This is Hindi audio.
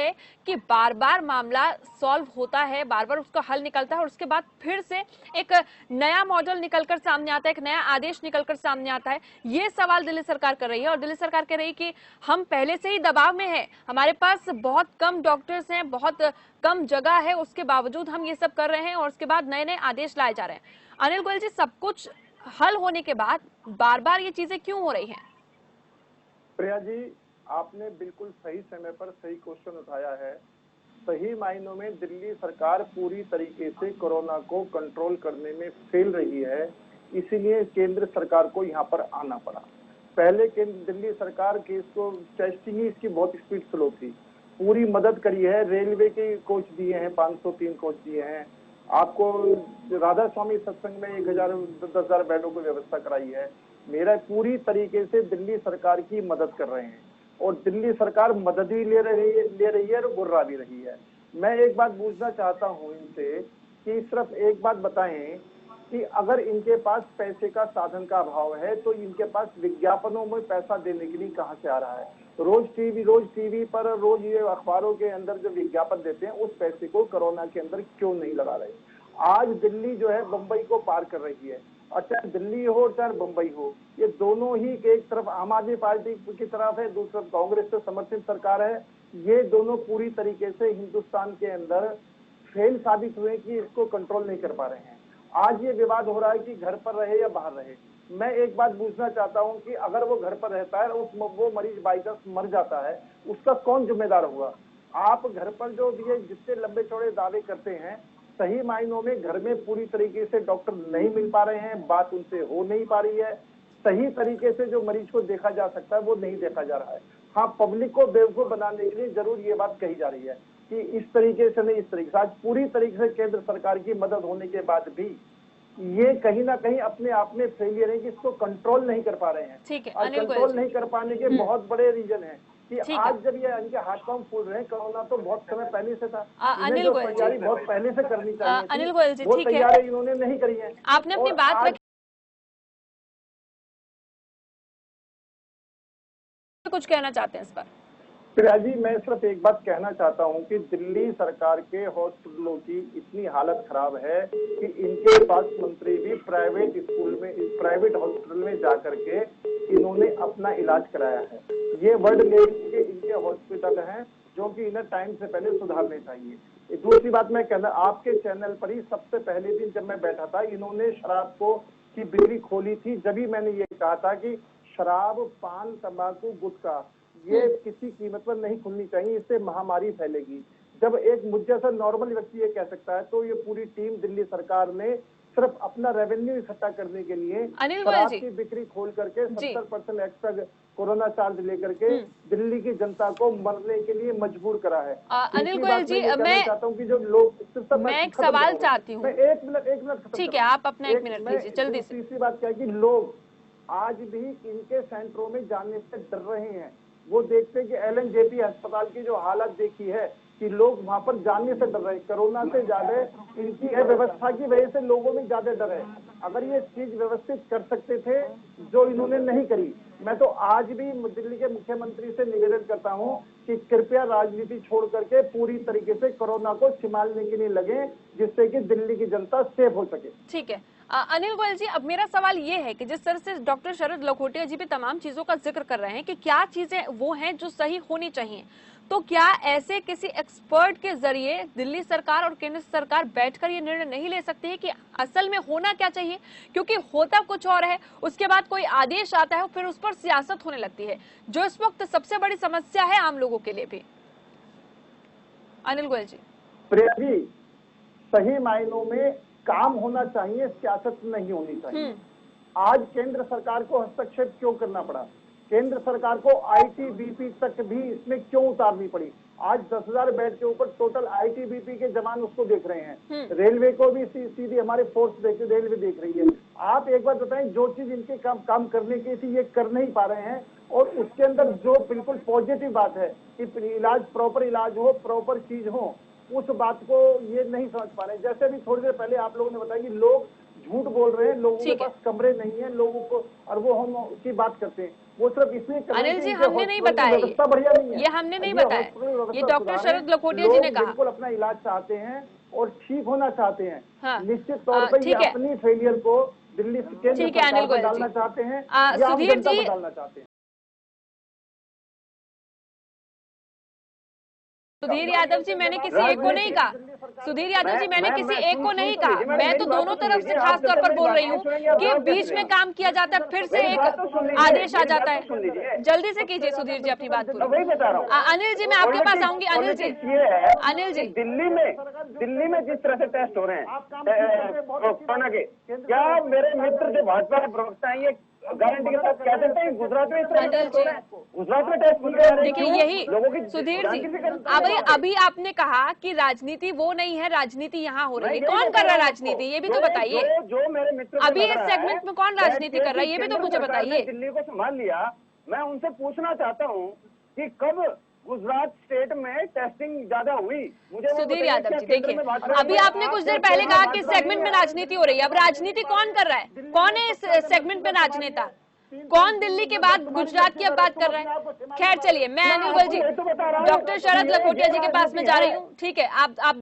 है कि बार बार मामला सॉल्व होता है, बार बार उसका हल निकलता है और उसके बाद फिर से एक नया मॉडल निकलकर सामने आता है, एक नया आदेश निकलकर सामने आता है। ये सवाल दिल्ली सरकार कर रही है और दिल्ली सरकार कह रही है कि हम पहले से ही दबाव में है, हमारे पास बहुत कम डॉक्टर्स हैं, बहुत कम जगह है, उसके बावजूद हम ये सब कर रहे हैं और उसके बाद नए नए आदेश लाए जा रहे हैं। अनिल गोयल जी, सब कुछ हल होने के बाद बार बार ये चीजें क्यों हो रही हैं? प्रिया जी, आपने बिल्कुल सही समय पर सही क्वेश्चन उठाया है। सही मायनों में दिल्ली सरकार पूरी तरीके से कोरोना को कंट्रोल करने में फेल रही है, इसीलिए केंद्र सरकार को यहाँ पर आना पड़ा। पहले दिल्ली सरकार की इसको टेस्टिंग ही इसकी बहुत स्पीड स्लो थी, पूरी मदद करी है। रेलवे के कोच दिए हैं, 503 कोच दिए हैं आपको। राधा स्वामी सत्संग में 10,000 बेडों की व्यवस्था कराई है। मेरा पूरी तरीके से दिल्ली सरकार की मदद कर रहे हैं और दिल्ली सरकार मदद भी ले रही है और गुर्रा भी रही है। मैं एक बात पूछना चाहता हूं इनसे कि सिर्फ एक बात बताएं कि अगर इनके पास पैसे का साधन का अभाव है तो इनके पास विज्ञापनों में पैसा देने के लिए कहां से आ रहा है? रोज टीवी पर रोज ये अखबारों के अंदर जो विज्ञापन देते हैं उस पैसे को कोरोना के अंदर क्यों नहीं लगा रहे? आज दिल्ली जो है बंबई को पार कर रही है, और चाहे दिल्ली हो चाहे बंबई हो, ये दोनों ही एक तरफ आम आदमी पार्टी की तरफ है, दूसरी तरफ कांग्रेस से समर्थित सरकार है। ये दोनों पूरी तरीके से हिंदुस्तान के अंदर फेल साबित हुए कि इसको कंट्रोल नहीं कर पा रहे हैं। आज ये विवाद हो रहा है कि घर पर रहे या बाहर रहे। मैं एक बात पूछना चाहता हूं कि अगर वो घर पर रहता है और वो मरीज बाई चांस मर जाता है, उसका कौन जिम्मेदार होगा? आप घर पर जो ये जितने लंबे चौड़े दावे करते हैं, सही मायनों में घर में पूरी तरीके से डॉक्टर नहीं मिल पा रहे हैं, बात उनसे हो नहीं पा रही है। सही तरीके से जो मरीज को देखा जा सकता है वो नहीं देखा जा रहा है। हाँ, पब्लिक को बेवकूफ बनाने के लिए जरूर ये बात कही जा रही है कि इस तरीके से नहीं, इस तरीके से। आज पूरी तरीके से केंद्र सरकार की मदद होने के बाद भी ये कहीं ना कहीं अपने आप में फेलियर है कि इसको कंट्रोल नहीं कर पा रहे हैं। ठीक है, और कंट्रोल नहीं कर पाने के बहुत बड़े रीजन है कि आज जब ये इनके हाथ पांव फूल रहे हैं, कोरोना तो बहुत समय पहले से था, इन्हें जो तैयारी बहुत पहले से करनी चाहिए थी, अनिल गोयल जी, वो तैयारी इन्होंने नहीं करी है। आपने अपनी बात कुछ कहना चाहते हैं इस पर? प्रिया जी, मैं सिर्फ एक बात कहना चाहता हूं कि दिल्ली सरकार के हॉस्पिटलों की इतनी हालत खराब है कि इनके स्वास्थ्य मंत्री भी प्राइवेट स्कूल में, प्राइवेट हॉस्पिटल में जाकर के इन्होंने अपना इलाज कराया है। ये वर्ल्ड लेवल के इनके हॉस्पिटल हैं जो कि इन्हें टाइम से पहले सुधारने चाहिए। दूसरी बात मैं कहना, आपके चैनल पर ही सबसे पहले दिन जब मैं बैठा था, इन्होंने शराब की बिक्री खोली थी। जब भी मैंने ये कहा था कि शराब, पान, तंबाकू, गुटखा ये किसी कीमत पर नहीं खुलनी चाहिए, इससे महामारी फैलेगी। जब एक मुझ जैसा नॉर्मल व्यक्ति ये कह सकता है, तो ये पूरी टीम दिल्ली सरकार ने सिर्फ अपना रेवेन्यू इकट्ठा करने के लिए शराब की बिक्री खोल करके 70% एक्स्ट्रा कोरोना चार्ज लेकर के दिल्ली की जनता को मरने के लिए मजबूर करा है। अनिल गोयल जी, मैं चाहता हूँ कि जो लोग, मैं एक सवाल चाहती हूँ। एक मिनट ठीक है, आप अपना एक मिनट लीजिए जल्दी से। तीसरी बात क्या है कि लोग आज भी इनके सेंटरों में जाने से डर रहे हैं। वो देखते हैं कि LNJP अस्पताल की जो हालत देखी है कि लोग वहां पर जाने से डर रहे हैं। कोरोना से ज्यादा इनकी व्यवस्था की वजह से लोगों में ज्यादा डर है। अगर ये चीज व्यवस्थित कर सकते थे, जो इन्होंने नहीं करी, मैं तो आज भी दिल्ली के मुख्यमंत्री से निवेदन करता हूं कि कृपया राजनीति छोड़ करके पूरी तरीके से कोरोना को संभालने के लिए लगे, जिससे कि दिल्ली की जनता सेफ हो सके। ठीक है अनिल गोयल जी, अब मेरा सवाल ये है कि जिस तरह से डॉक्टर शरद लखोटिया जी भी तमाम चीजों का जिक्र कर रहे हैं कि क्या चीजें वो हैं जो सही होनी चाहिए, तो क्या ऐसे किसी एक्सपर्ट के जरिए दिल्ली सरकार और केंद्र सरकार बैठकर ये निर्णय नहीं ले सकती है कि असल में होना क्या चाहिए? क्योंकि होता कुछ और है, उसके बाद कोई आदेश आता है और फिर उस पर सियासत होने लगती है, जो इस वक्त सबसे बड़ी समस्या है आम लोगों के लिए भी। अनिल गोयल जी। प्रिया जी, सही मायनों में काम होना चाहिए, सियासत नहीं होनी चाहिए। आज केंद्र सरकार को हस्तक्षेप क्यों करना पड़ा? केंद्र सरकार को ITBP तक भी इसमें क्यों उतारनी पड़ी? आज 10,000 बेड के ऊपर टोटल ITBP के जवान उसको देख रहे हैं। रेलवे को भी सीधी हमारी फोर्स रेलवे देख रही है। आप एक बार बताएं, जो चीज इनके काम करने की थी ये कर नहीं पा रहे हैं, और उसके अंदर जो बिल्कुल पॉजिटिव बात है कि इलाज, प्रॉपर इलाज हो, प्रॉपर चीज हो, उस बात को ये नहीं समझ पा रहे। जैसे भी थोड़ी देर पहले आप लोगों ने बताया कि लोग झूठ बोल रहे हैं, लोगों के ठीक है। पास कमरे नहीं है, लोगों को, और वो हम की बात करते हैं, वो सिर्फ इसलिए कर रहे हैं अनिल कि जी, इनके हमने नहीं हॉस्पिटल की बताया व्यवस्था बढ़िया नहीं है। ये हमने नहीं ये बताया, हॉस्पिटल व्यवस्था ये डॉक्टर सुधारें। शरद लखोटिया जी ने लोग कहा। बिल्कुल अपना इलाज चाहते हैं और ठीक होना चाहते हैं। हाँ। निश्चित तौर पर ये ठीक है। अपनी फेलियर को दिल्ली केंद्र ठीक है, सरकार अनिल पर गोयल डालना जी। चाहते हैं या आम सुधीर जनता जी, पर डालना चाहते हैं। सुधीर यादव जी, मैंने किसी एक को नहीं कहा। सुधीर यादव जी, मैंने किसी एक को नहीं कहा। मैं तो दोनों तरफ से खास तौर पर बोल रही हूँ कि बीच में काम किया जाता है, फिर से एक आदेश आ जाता है। जल्दी से कीजिए सुधीर जी अपनी बात पूरी। वही बता रहा हूँ। अनिल जी, मैं आपके पास आऊंगी। अनिल जी, ये है अनिल जी, दिल्ली में जिस तरह से टेस्ट हो रहे हैं कोरोना के, क्या मेरे मित्र जो भाजपा के प्रवक्ता हैं ये गारंटी के साथ कह सकते हैं गुजरात में इस तरह अनिल टेस्ट हो जी, रहे हैं? गुजरात में टेस्ट खुल रहे हैं। देखिए क्यों? यही लोगों की सुधीर जी, जानकारी से करते अभी आपने कहा कि राजनीति वो नहीं है, राजनीति यहाँ हो रही है। मैं कौन यही कर रहा है बता राजनीति, ये भी तो जो- बताइए। जो मेरे मित्र को अभी लग इस रहा सेगमेंट है, में कौन राजनीति कर रहा है, ये भी तो केंद्र मुझे सरकार ने बताइए। दिल्ली को संभाल लिया। मैं उनसे पूछना चाहता हूँ कि कब गुजरात स्टेट में टेस्टिंग ज्यादा हुई? मुझे वो सुधीर बताइए, यादव क्या जी, केंद्र देखिए, में भाजपा है? अभी आपने कुछ देर पहले कहा कि इस सेगमेंट में राजनीति हो रही है। अब राजनीति कौन कर रहा है, कौन है इस सेगमेंट में राजनेता, कौन दिल्ली के बाद गुजरात की अब बात कर रहा है। खैर चलिए, मैं अनिल गोयल जी डॉक्टर शरद लखोटिया जी के पास में जा रही हूँ। ठीक है, आप